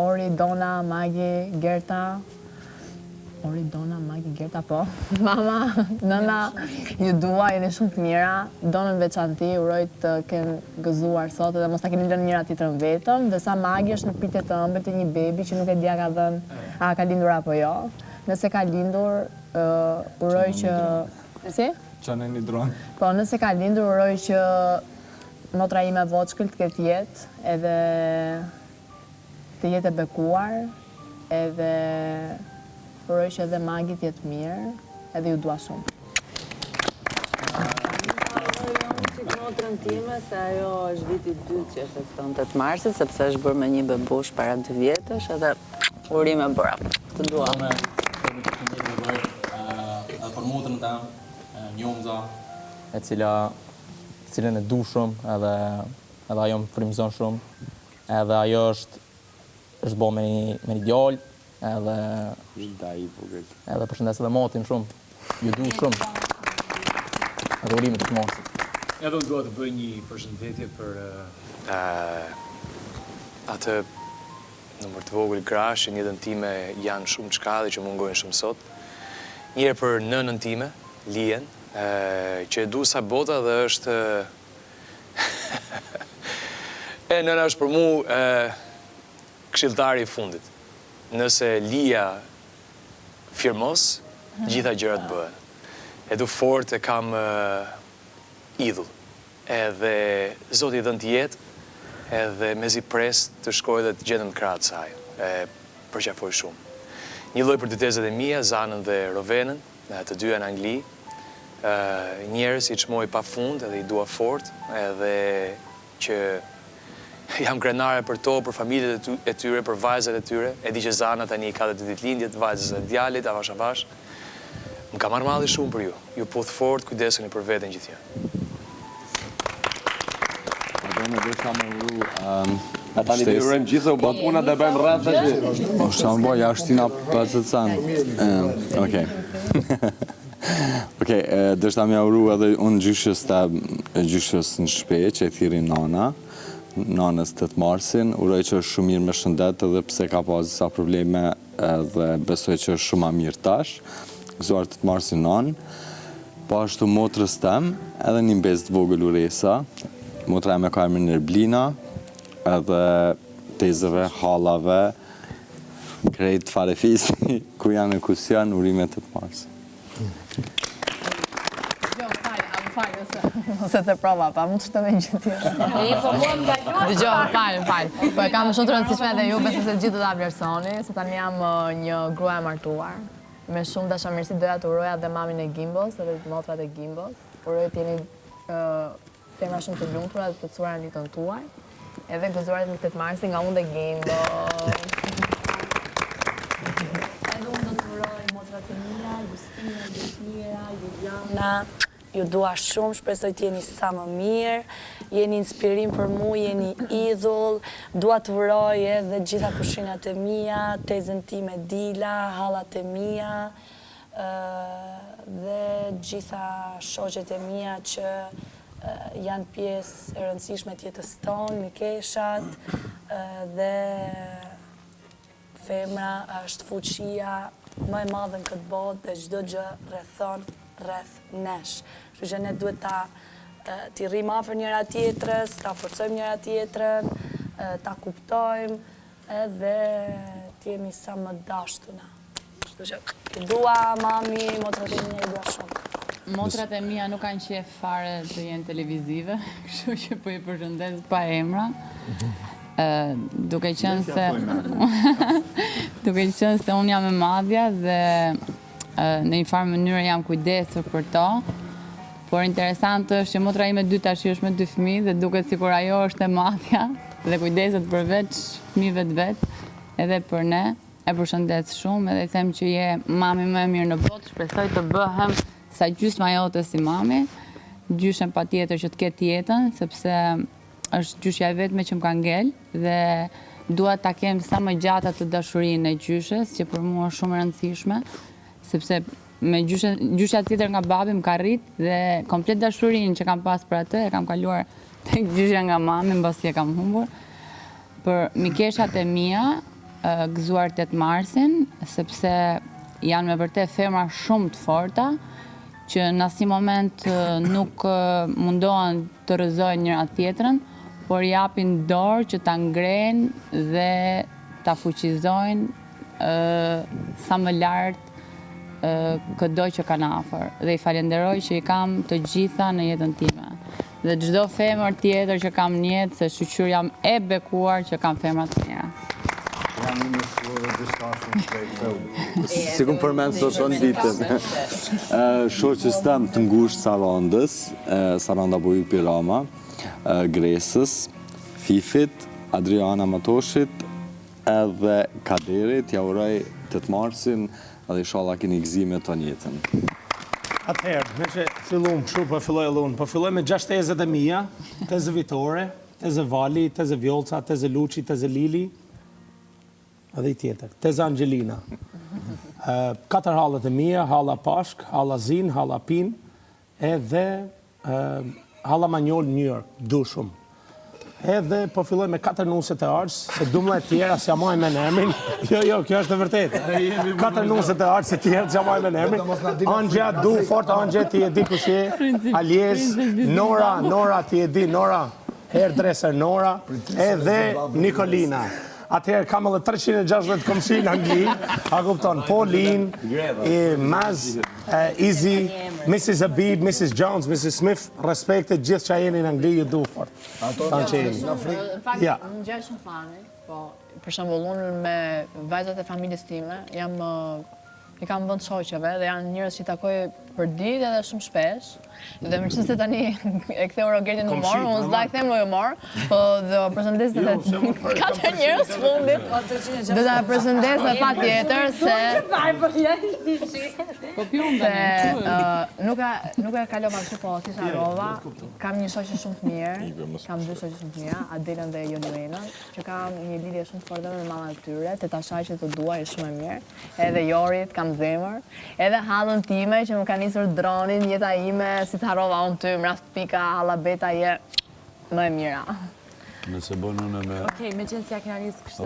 Ori, Dona, Magi, Gerta, po, mama, nëna, ju dua, jeni shumë të mira, Donën veçanti, uroj të kenë gëzuar sot edhe mos ta keni lënë njëra tjetrën vetëm, dhe sa Magi është në pritje të ëmbël të një bebi që nuk e dia ka dhënë, a ka lindur apo jo. Nëse ka lindur, uroj që... Si? Që në një dronë. Po, nëse ka lindur, uroj që motra ime voçkël të ketë jetë, edhe të jetë e bekuar, edhe uroj që edhe Magi të jetë mirë, edhe ju dua shumë. Motrën time se ajo është viti 2 që e feston 8 marsit, sepse është bërë me një bebush para 2 vjetësh, edhe urime bëra. Të dua. Për motrën tem, Njomza, e cilën e du shumë, edhe ajo më frymëzon shumë, edhe ajo është bo me një djallë, edhe përshëndes edhe motin shumë, ju du shumë, edhe urimit të mosit. Edhe unë dua të bëj një përshëndetje për atë numër të vogël grash që jetën time janë shumë çka dhe që mungojnë shumë sot. Njëherë për nënën time, Lien, që e du sa bota dhe është... nëna është për mu këshilltari i fundit. Nëse Lia firmos, gjitha gjërat bëhen. Edu fort e kam idhull. Edhe Zoti i dhënë të jetë, edhe mezi pres të shkoj dhe të gjetëm kratë saj. Përqafoj shumë. Një lloj për dytezat e mia, Zanën dhe Rovenën, të dyja në Angli. Njerëz i çmoj pa fund edhe i dua fort, edhe që jam krenare për to, për familjet e tyre, për vajzat e tyre. E di që Zana tani ka dhe ditëlindjet, vajzës e djalit, avash avash. Më ka marrë malli shumë për ju. Ju puth fort, kujdeseni për veten gjithë. Ata një të jurem gjithë, u bëtë puna dhe bëjmë rrëtë të gjithë. Po, shamë boj, ashtina për të canë. Okej. Okej, dështë ta mja uru edhe unë gjyshës në shpe, që e thiri nanës 8 marsin, uroj që është shumë mirë me shëndet edhe pse ka pas disa probleme dhe besoj që është shumë a mirë tash, gëzuar 8 marsin nanë, po ashtu motrës tem, edhe një mbes të vogël Uresa, motra e me ka emrin Erblina, edhe tezëve, halave, krejt farefisi, ku janë e kus janë, urimet 8 marsin. Ose të prova, pa mund të shtëve një gjithë tjera. Dëgjo, falë. Po e kam shumë të rëndësishme dhe ju, besoj se gjithë të ta vlerësoni, se tani jam një grua e martuar. Me shumë dashamirësi doja të uroja dhe mamin e Gimbos, edhe motrat e Gimbos. Uroj të jeni femra shumë të lumtura dhe të cura në ditën tuaj. Edhe gëzuarit në 8 marsin nga unë dhe Gimbos. Edhe unë do të uroj motrat e mia, Justina, Jetmira, Juliana. Ju dua shumë, shpresoj të jeni sa më mirë, jeni inspirim për mu, jeni idhull, dua të uroj edhe gjitha kushinat e mia, tezën time Dila, hallat e mia, dhe gjitha shoqet e mia që janë pjesë e rëndësishme të jetës tonë, mikeshat, dhe femra është fuqia më e madhe në këtë botë dhe çdo gjë rreth nesh. Kështu që ne duhet t'i rrim afër njëra tjetrës, ta forcojmë njëra tjetrën, ta kuptojmë edhe t'jemi sa më dashtuna. Kështu që i dua mami, motrat e mia i dua shumë. Motrat e mia nuk kanë qef fare të jenë televizive, kështu që po i përshëndes pa emra. Duke qenë se unë jam e madhja dhe në një farë mënyrë jam kujdesur për to, por interesant është që motra ime dy tash është me 2 fëmijë dhe duket sikur ajo është e madhja dhe kujdeset përveç fëmijëve të vet, edhe për ne. E përshëndes shumë edhe them që je mami më e mirë në botë, shpresoj të bëhem sa gjysma jote si mami. Gjyshem patjetër që të ketë jetën, sepse është gjyshja e vetme që më ka ngel dhe dua ta kem sa më gjatë atë dashurinë e gjyshes, që për mua është shumë e rëndësishme, sepse me gjyshja tjetër nga babi më ka rrit dhe komplet dashurinë që kam pas për atë e kam kaluar tek gjyshja nga mami mbasi e kam humbur. Për mikeshat e mia, gëzuar 8 marsin, sepse janë me vërtet femra shumë të forta, që në asnjë moment nuk mundohen të rrëzojnë njëra tjetrën, por japin dorë që ta ngrejnë dhe ta fuqizojnë sa më lart këdo që kanë afër. Dhe i falenderoj që i kam të gjitha në jetën time. Dhe çdo femër tjetër që kam në jetë, se shqyr jam e bekuar që kam femra të mira. Si ku përmend sot tonë ditën. Shoqës tem të ngushtë Sarandës, Saranda Boju Pirama, Gresës, Fifit, Adriana Matoshit, edhe Kaderit, ja uroj 8 marsin, edhe inshallah keni gëzime të njëtën. Atëherë, me që fillum kështu, po filloj edhe unë, po filloj me 6 tezët e mia, tezë Vitore, tezë Vali, tezë Vjolca, tezë Luçi, tezë Lili, edhe i tjetër, tezë Angelina. 4 hallet e mia, halla Pashk, halla Zin, halla Pin, edhe halla Manjol New York, du shumë. Edhe po filloj me 4 nuset e arës, se dumla e tjera se jamaj me në emrin. Jo, kjo është e vërtet. 4 nuset e arës e tjera se jamaj me në emrin. Angja, du fort, Angja, ti e di kushe. Alies, Nora, ti e di, Nora, hairdresser Nora, edhe Nikolina. atëherë kam edhe 360 komshi në Angli, a kupton, Pauline, Maz, Izzy, Mrs. Habib, Mrs. Jones, Mrs. Smith, respekte gjithë që jeni në Angli, ju du fort. Në fakt, në gjë shumë fani, po, për shembull, unë me vajzat e familjes time, i kam vënd shoqeve dhe janë njerëz që i takoj për ditë edhe shumë shpesh. Dhe më qëse tani e ktheu Rogertin në humor, unë s'da kthem në humor, po dhe përshëndes dhe 4 njerëz fundit. Dhe ta përshëndes dhe pa tjetër se... Nuk e kalova kështu, po si harrova. Kam një shoqe shumë të mirë, kam 2 shoqe shumë të mira, Adelën dhe Joluenën, që kam një lidhje shumë të fortë me mamën e tyre, Tetasha që të dua, është shumë e mirë. Edhe Jorit kam zemër, edhe hallën time që më ka nisur dronin, jeta ime, si të harrova unë ty, mrast pika, halla beta je më e mira. Nëse bënë unë me... Okej, me qenë si ja kena njësë kështu.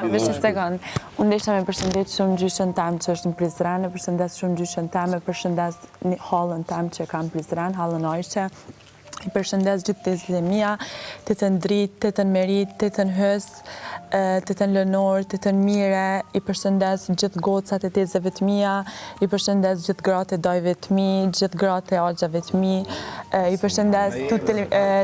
Vesh një sekund. Unë desha me përshëndet shumë gjyshën tam që është në Prizren, e përshëndet shumë gjyshën tam, e përshëndet një hallën tam që kam Prizren, hallën Ojqe. I përshëndes gjithë tezët e mia, tetën Drit, tetën Merit, tetën Hës, tetën Lënor, tetën Mire, i përshëndes gjithë gocat e tezëve të mia, i përshëndes gjithë gratë e dajve të mi, gjithë gratë e agjave të mi, i përshëndes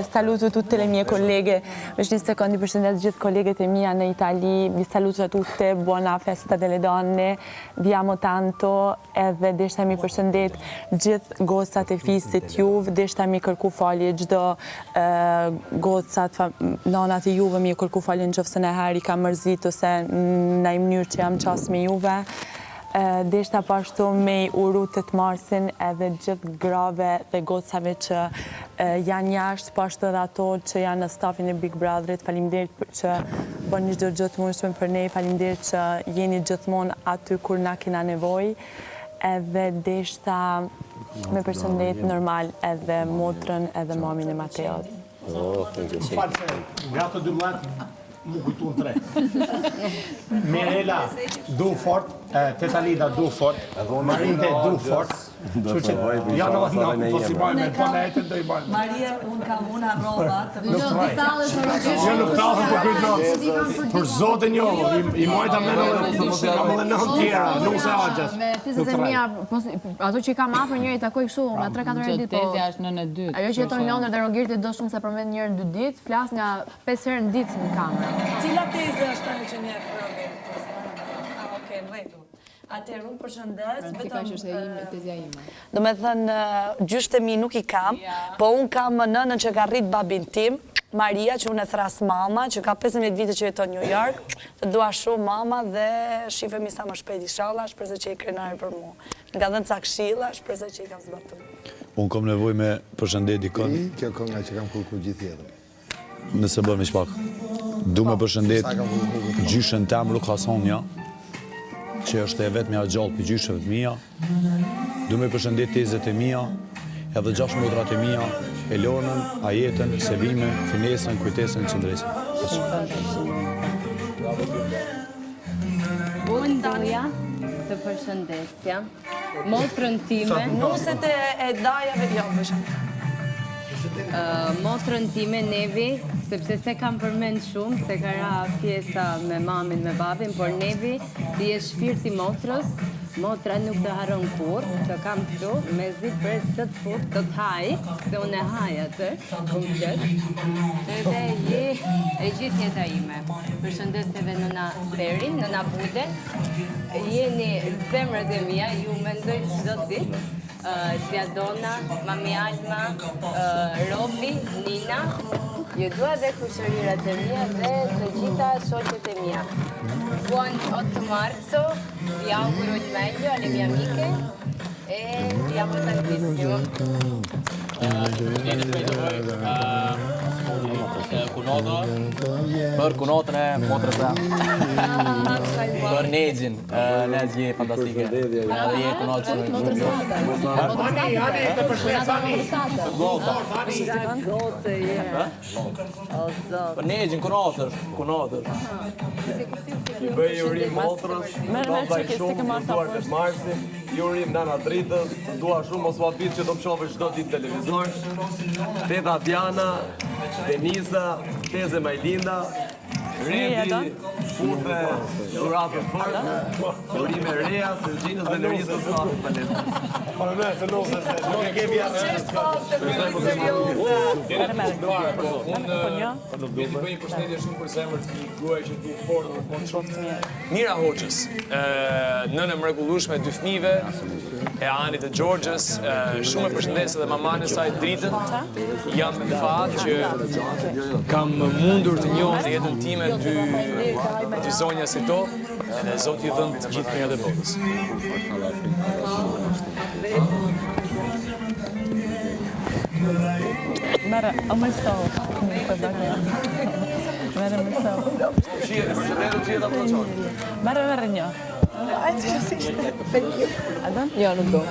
saluto tutte le mie colleghe, vesh një sekond, i përshëndes gjithë kolegët e mia në Itali, vi saluto tutte, buona festa delle donne, vi amo tanto, edhe deshta mi përshëndet gjithë gocat e fisit juve, deshta mi kërku falje gjdo gocat, nanat e juve mi e kërku falje në qofse në herë i ka mërzit ose në i mënyrë që jam qas me juve. Deshta pashtu me i uru të marsin edhe gjithë grave dhe gocave që janë jashtë, pashtu edhe ato që janë në stafin e Big Brotherit. Faleminderit që bën një çdo gjë të mundshme për ne, faleminderit që jeni gjithmonë aty kur na kena nevojë. Edhe deshta me përshëndet normal edhe motrën edhe mamin e Mateos. Falë se nga të 12 mu kujtu në 3. Mirela du fort, Tetalida du fort, Marinte du fort. Ja në po si bajnë me të në jetën do i bajnë. Maria, unë kam unë arrobat. Nuk të rajtë. Nuk talën për kujtë për zotin jo, i majta me kam edhe 9 tjera, nuk se agjas. Me tezët e mia, ato që i kam afër njëri takoj kështu, nga 3-4 herë ditë. Tezja është në 2. Ajo që jeton në Londër dhe Rogerti do shumë se përmend njërë në 2 ditë, flas nga 5 herë në ditë në kamerë. Cila tezë është tani që njeh Rogerti? Okej, në rregull. Atëherë unë përshëndes, vetëm që është tezja ime. Do me thënë, gjyshtë e mi nuk i kam, po unë kam nënën që ka rrit babin tim, Maria, që unë e thras mama, që ka 15 vite që jeton New York, të dua shumë mama dhe shifemi sa më shpejt inshallah, shpresoj që i krenari për mua. Nga dhënë ca këshilla, shpresoj që i kam zbatuar. Unë kom nevoj me përshëndet dikon. Kjo kënga që kam kërku gjithë jetën. Nëse bërë me shpak. Du me përshëndet gjyshën tem Ruk Hasonja, që është e vetë me a gjallë për gjyshëve të mija. Du me përshëndet tezet e mija, edhe 6 modrat e mija, Elonën, Ajetën, Sevime, Finesën, Kujtesën, Qëndresën. Unë doja të përshëndesja motrën time. Nuset e dajave, jo, përshëndet. Motrën time Nevi, sepse se kam përmend shumë, se ka ra pjesa me mamin, me babin, por Nevi ti e shpirti motrës, motra nuk të haron kur, të kam këtu, me zi pres të të fut, të të haj, se unë e haj atë, komplet. Edhe je e gjithë jeta ime. Përshëndes edhe nëna Seri, nëna Bude, jeni zemrët e mia, ju mendoj çdo ditë. Tia Dona, Mami Alma, Robi, Nina, ju dua dhe kushërirat e mia dhe të gjitha shoqet e mia. Buon 8 marzo, vi auguro il meglio alle mie amiche e vi amo tantissimo. Për kunotën e motrës e për Nejgjin, Nejgj je fantastike. Edhe je kunotë për Nejgjin, kunotër. I bëj jurim motrës, do bëj shumë, duar të marsi, jurim nana dritës, dua shumë mos ma bitë që do më shove çdo ditë televizor, teta Diana, Denisa, teze Majlinda, Rendi, Fufe, dhuratë fortë, urime reja, së gjinës dhe lërisë të statë paletë. Para ne, të nose se, nuk e kemi atë. Unë bëj një përshëndetje shumë për zemër të gruaj që du fortë dhe punë shumë. Mira Hoxhës, nënë e mrekullueshme e 2 fëmijëve, e Anit të Gjorgjës, shumë e përshëndes edhe mamane saj Dritën. Jam me fat që kam mundur të njoh në jetën time dy zonja si to, edhe Zoti i dhënë të gjithë mirat e botës. Merë, më stau. Merë, më stau. Merë një. Adon? Jo, nuk do.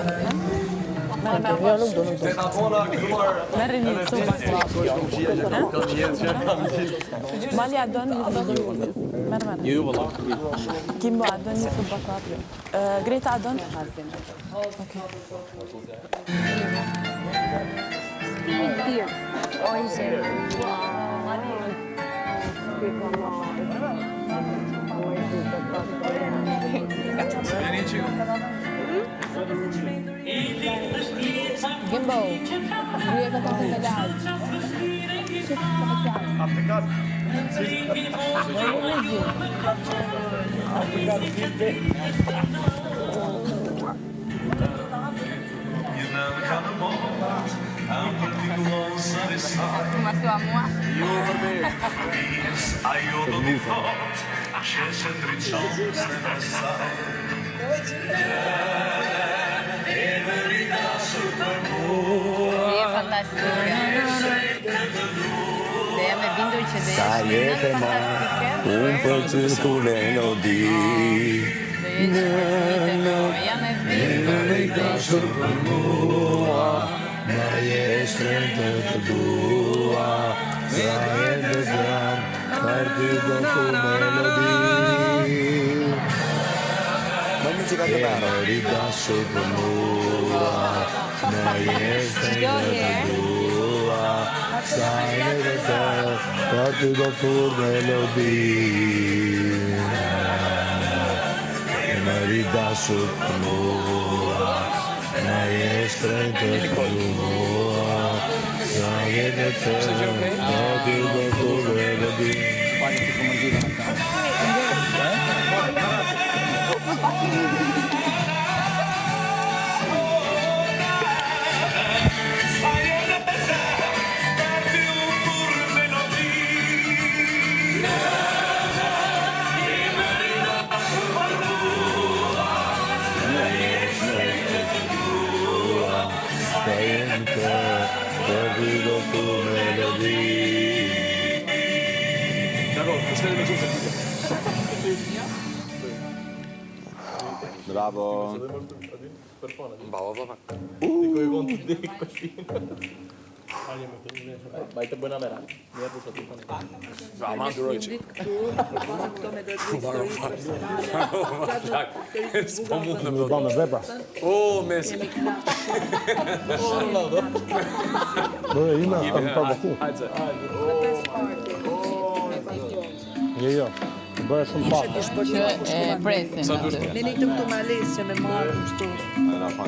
Merë një supa. Mali adon një supa. Merë. Ju valla. Kimbo adon një supa kapjo. Greta adon? Gimbo, duhet të kam të lart. Sa jetë ma, unë për të të melodi. Në i dashur për mua, ma jeshtren të të dua. Sa jetë dhe gram, kar të do të melodi. Në i dashur për mua, ma jeshtren të dua. Sa jetë dhe gram, kar të do të melodi. Në i dashur për mua, ma jeshtren të dua. Sa jetë dhe gram, kar të do të melodi. Bravo. Bravo, bravo. Dikoj kon të dik pështin. Bajtë bëna me ranë. Mirë të të të të. Bravo, duroj që. S'po mund të Nuk me vepra. O, Messi. Bërë, ina, të më përboku. Jo. Bërë shumë pak. Që e presin. Ne një të këtu malesë që me marë kështu.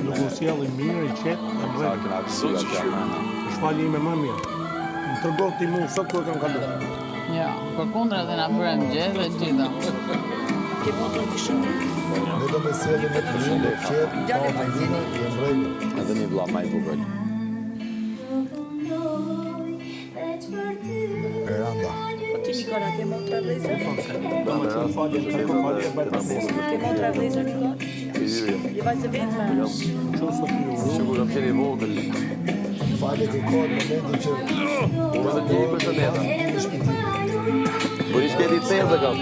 Nuk u sjellë i mirë, i qetë, në mërë. Shpalli ime më mirë. Më tërgohë ti mu, sot kërë kam kalu. Ja, për kundra dhe nga bërëm gjithë dhe gjitha. Ke motor të shumë? Ne do me sjellë me të mirë, qetë, pa ofendime, i mbrejnë. Edhe një vlla ma i vogël. Eranda. Ti Nikola, ke motra vlezër? Ke motra vlezër, Nikola? I vajzë vetme? Sigur am qeni vogël. Falje ke kohë në momentin që... Unë dhe një për të neta. Por i shketi të tezë kam.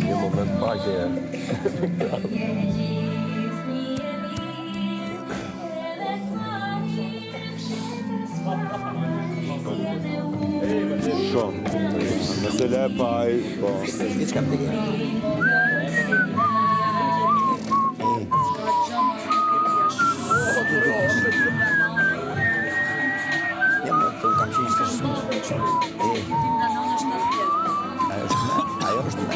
Një moment pak e... shumë. Nëse le paj, po. Diçka më Ajo është